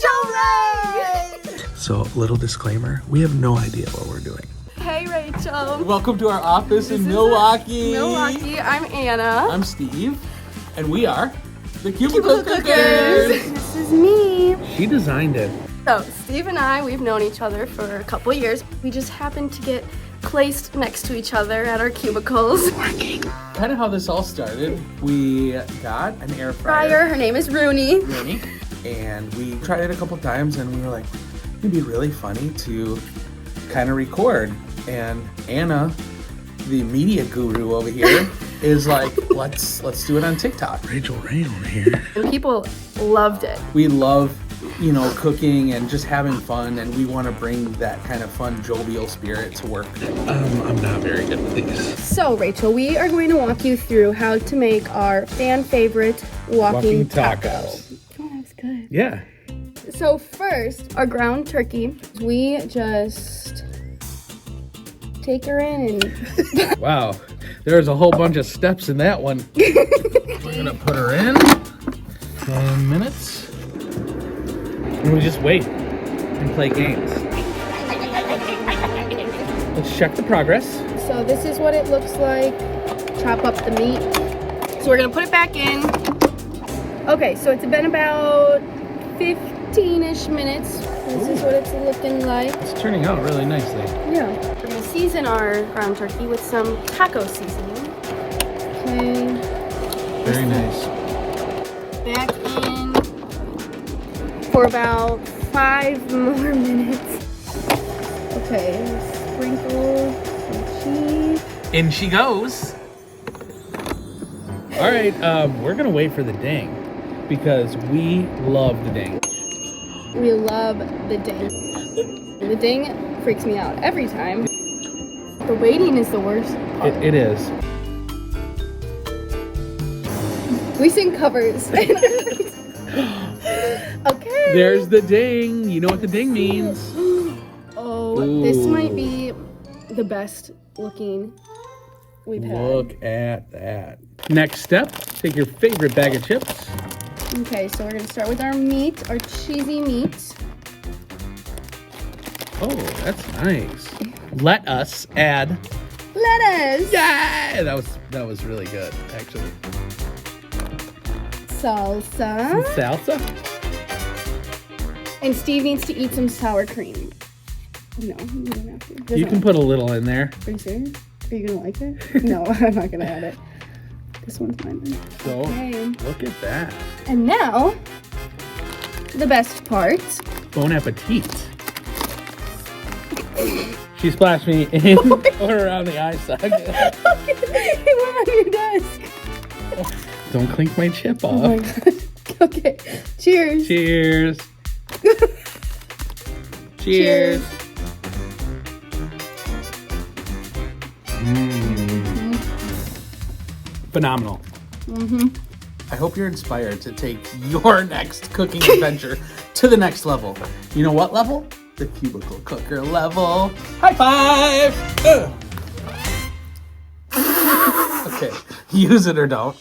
Rachael! So, little disclaimer, we have no idea what we're doing. Hey, Rachael. Welcome to our office in Milwaukee. I'm Anna. I'm Steve, and we are the Cubicle Cookers. This is me. She designed it. So, Steve and I, we've known each other for a couple years. We just happened to get placed next to each other at our cubicles. Kind of how this all started, we got an air fryer. Her name is Rooney. And we tried it a couple times, and we were like, it'd be really funny to kind of record. And Anna, the media guru over here, is like, let's do it on TikTok. Rachael Ray over here. And people loved it. We love, cooking and just having fun, and we want to bring that kind of fun, jovial spirit to work. I'm not very good with these. So, Rachael, we are going to walk you through how to make our fan favorite walking tacos. Oh, that was good. Yeah. So first, our ground turkey, we just take her in and... Wow. There's a whole bunch of steps in that one. We're gonna put her in. 10 minutes. And we just wait and play games. Let's check the progress. So this is what it looks like. Chop up the meat. So we're gonna put it back in. Okay, so it's been about 15-ish minutes. This is what it's looking like. It's turning out really nicely. Yeah. We're gonna season our ground turkey with some taco seasoning. Okay. Very nice. Back in for about 5 more minutes. Okay, sprinkle some cheese. In she goes. All right, we're gonna wait for the ding because we love the ding. We love the ding. The ding freaks me out every time. The waiting is the worst part. It is. We sing covers. Okay. There's the ding. You know what the ding means. Oh, Ooh. This might be the best looking we've had. Look at that. Next step, take your favorite bag of chips. Okay, so we're gonna start with our meat, our cheesy meat. Oh, that's nice. Let us add. Lettuce. Yeah, that was really good, actually. Salsa. Salsa. And Steve needs to eat some sour cream. No, you don't have to. You can put a little in there. Are you serious? Are you gonna like it? No, I'm not gonna add it. This one's mine then. So, Okay. look at that. And now, the best part. Bon appetit. She splashed me in or around the eye socket. It went on your desk. Don't clink my chip Oh off. my gosh. Okay. Cheers. Cheers. Cheers. Phenomenal. I hope you're inspired to take your next cooking adventure to the next level. You know what level? The Cubicle Cooker level. High five! Okay, use it or don't.